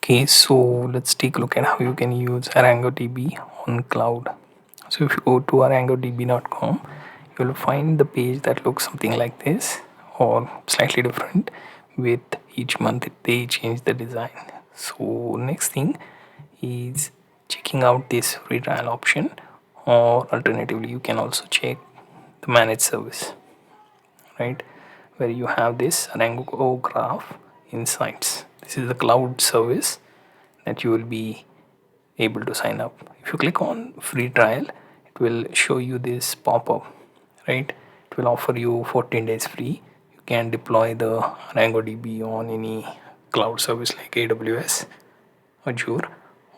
Okay, so let's take a look at how you can use ArangoDB on cloud. So if you go to arangodb.com, you'll find the page that looks something like this or slightly different. With each month they change the design. So next thing is checking out this free trial option, or alternatively you can also check the managed service, right, where you have this ArangoGraph insights. This is the cloud service that you will be able to sign up. If you click on free trial, it will show you this pop-up, right? It will offer you 14 days free. You can deploy the ArangoDB on any cloud service like AWS, Azure,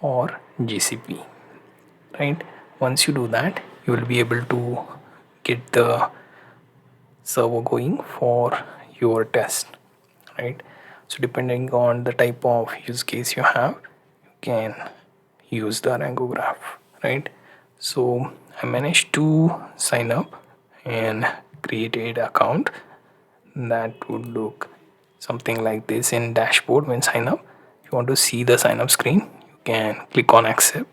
or GCP, right? Once you do that, you will be able to get the server going for your test, right? So depending on the type of use case you have, you can use the ArangoGraph, right? So I managed to sign up and created account that would look something like this in dashboard. When sign up, if you want to see the sign up screen, you can click on accept.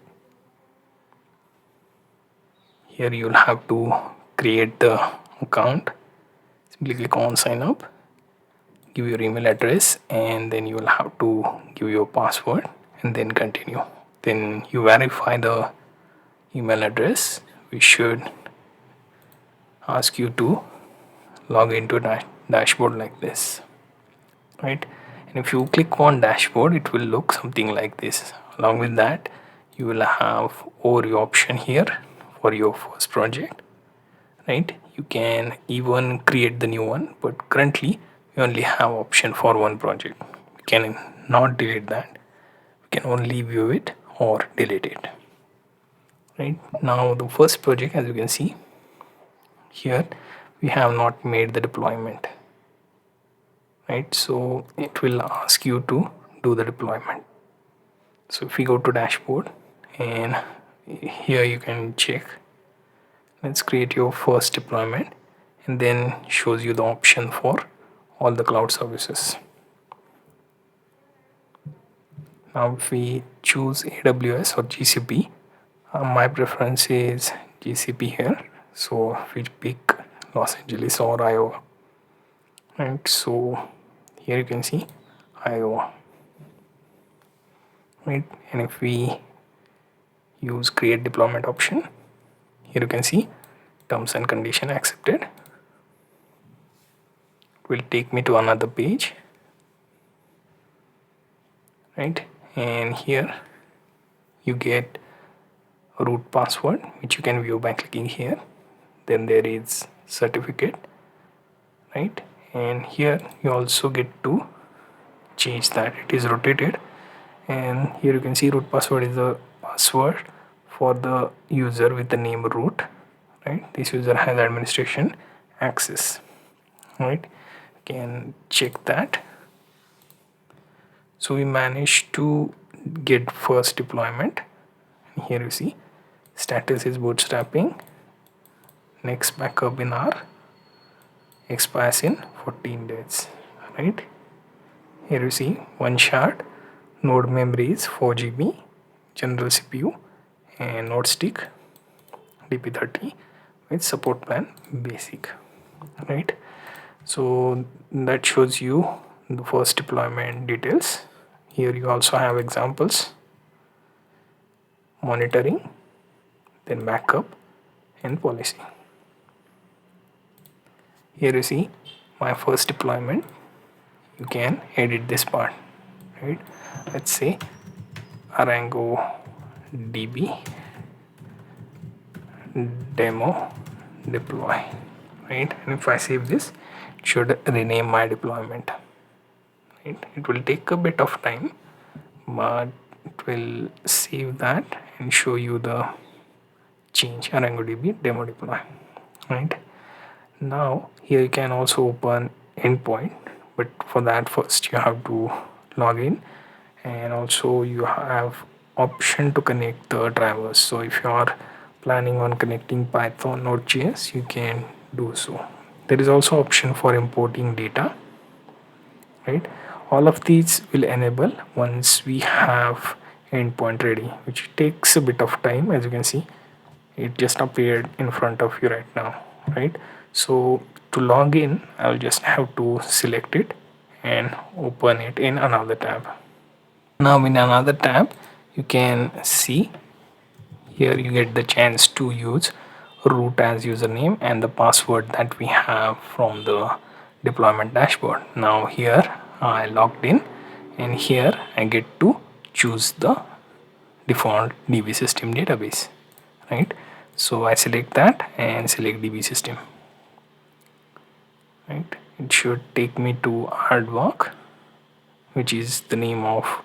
Here you'll have to create the account. Simply click on sign up, give your email address, and then you will have to give your password and then continue. Then you verify the email address. We should ask you to log into dashboard like this, right? And if you click on dashboard, it will look something like this. Along with that, you will have overview option here for your first project, right? You can even create the new one, but currently we only have option for one project. We can not delete that. We can only view it or delete it, right? Now the first project, as you can see here, we have not made the deployment, right? So it will ask you to do the deployment. So if we go to dashboard, and here you can check, let's create your first deployment, and then shows you the option for all the cloud services. Now if we choose AWS or GCP, my preference is GCP here. So if we pick Los Angeles or Iowa, right? So here you can see Iowa, right? And if we use create deployment option, here you can see terms and condition accepted. It will take me to another page, right? And here you get a root password, which you can view by clicking here. Then there is certificate, right? And here you also get to change that. It is rotated, and here you can see root password is the password for the user with the name root, right? This user has administration access, right? You can check that. So we managed to get first deployment. Here you see status is bootstrapping, next backup in R expires in 14 days, right? Here you see one shard, node memory is 4 GB, general CPU, and node stick DP30 with support plan basic, right? So that shows you the first deployment details. Here you also have examples, monitoring, then backup and policy. Here you see my first deployment. You can edit this part, right? Let's say ArangoDB demo deploy, right? And if I save this, it should rename my deployment, right? It will take a bit of time, but it will save that and show you the change ArangoDB demo deploy, right? Now here you can also open endpoint, but for that first you have to log in, and also you have option to connect the drivers. So if you are planning on connecting Python or JS, you can do so. There is also option for importing data, right? All of these will enable once we have endpoint ready, which takes a bit of time. As you can see, it just appeared in front of you right now, right? So to log in, I'll just have to select it and open it in another tab. Now in another tab, you can see here you get the chance to use root as username and the password that we have from the deployment dashboard. Now here I logged in, and here I get to choose the default DB system database, right? So I select that and select DB system, right? It should take me to Aardvark, which is the name of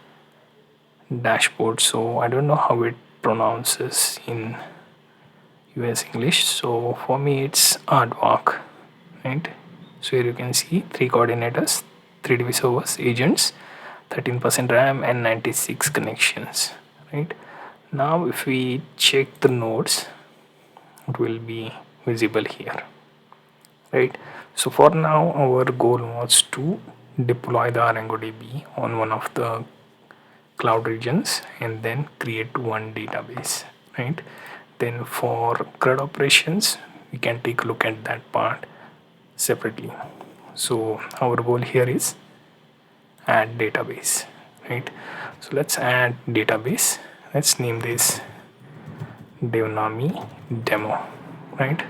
dashboard. So I don't know how it pronounces in US English. So for me it's Aardvark, right? So here you can see 3 coordinators, 3 DB servers, agents, 13% RAM and 96 connections, right? Now if we check the nodes, it will be visible here, right? So for now our goal was to deploy the ArangoDB on one of the cloud regions and then create one database, right? Then for CRUD operations, we can take a look at that part separately. So our goal here is add database, right? So let's add database. Let's name this DevNami demo, right?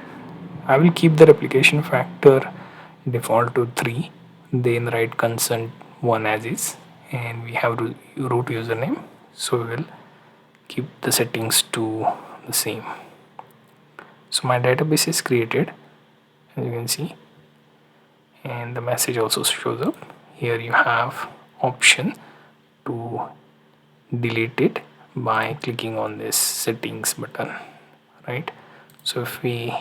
I will keep the replication factor default to 3, then write consent 1 as is, and we have root username, so we will keep the settings to the same. So my database is created, as you can see, and the message also shows up. Here you have option to delete it by clicking on this settings button, right? So if we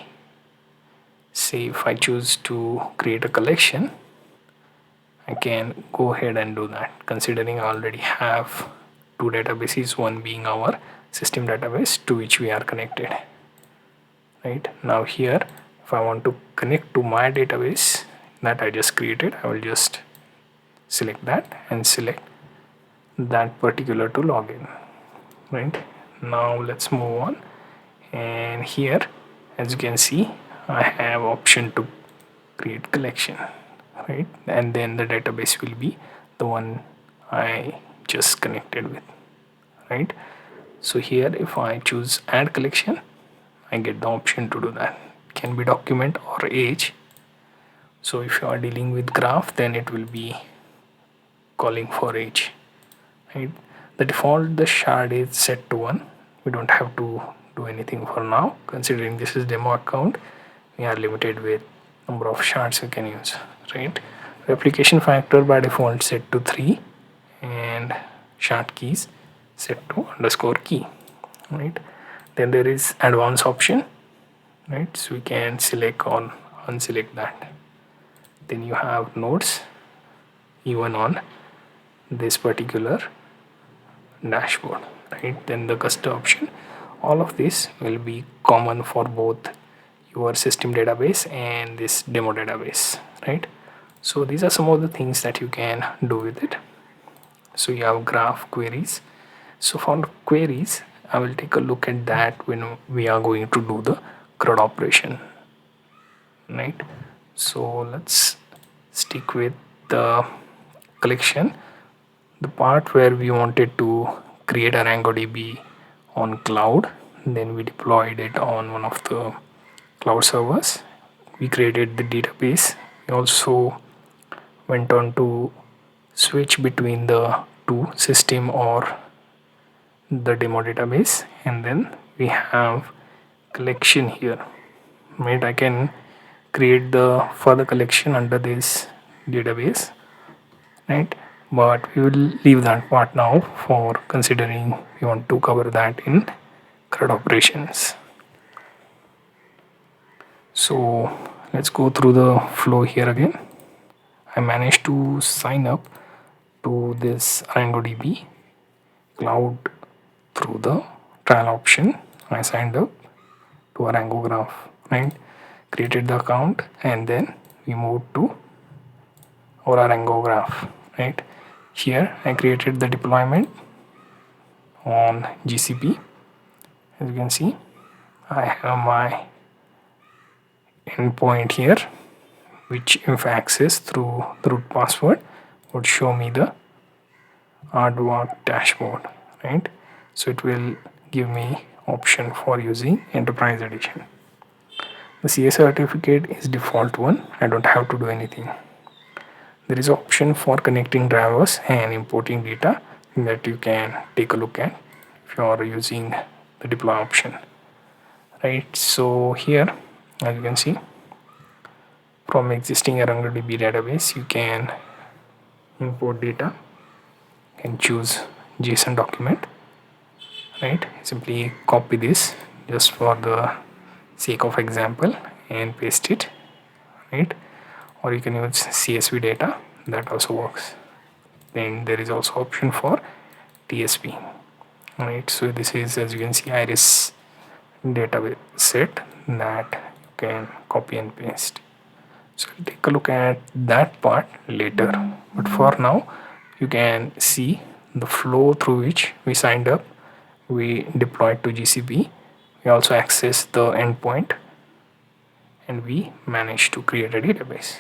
say, if I choose to create a collection, I can go ahead and do that, considering I already have 2 databases, one being our system database to which we are connected, right? Now here, if I want to connect to my database that I just created, I will just select that and select that particular to login, right? Now let's move on, and here, as you can see, I have option to create collection, right? And then the database will be the one I just connected with, right? So here if I choose add collection, I get the option to do that. It can be document or age. So if you are dealing with graph, then it will be calling for age, right? The default, the shard is set to 1. We don't have to do anything for now, considering this is demo account. We are limited with number of shards we can use, right? Replication factor by default set to 3, and shard keys set to _key, right? Then there is advanced option, right? So we can select or unselect that. Then you have nodes even on this particular dashboard, right? Then the custom option, all of this will be common for both your system database and this demo database, right? So these are some of the things that you can do with it. So you have graph queries. So for queries, I will take a look at that when we are going to do the CRUD operation, right? So let's stick with the collection, the part where we wanted to create ArangoDB on cloud. Then we deployed it on one of the cloud servers. We created the database. We also went on to switch between the two, system or the demo database, and then we have collection here, right? I can create the further collection under this database, right? But we will leave that part now, for considering we want to cover that in CRUD operations. So let's go through the flow here again. I managed to sign up to this ArangoDB cloud through the trial option. I signed up to ArangoGraph, right? Created the account, and then we moved to our ArangoGraph, right? Here I created the deployment on GCP. As you can see, I have my endpoint here, which if accessed through the root password would show me the Aardvark dashboard, right? So it will give me option for using Enterprise Edition. The CS certificate is default one. I don't have to do anything. There is option for connecting drivers and importing data that you can take a look at if you are using the deploy option, right? So here, as you can see, from existing ArangoDB database, you can import data. You can choose JSON document, right? Simply copy this just for the sake of example and paste it, right? Or you can use CSV data, that also works. Then there is also option for TSP, right? So this is, as you can see, iris database set that you can copy and paste. So we'll take a look at that part later, but for now you can see the flow through which we signed up, we deployed to GCP, we also access the endpoint, and we managed to create a database.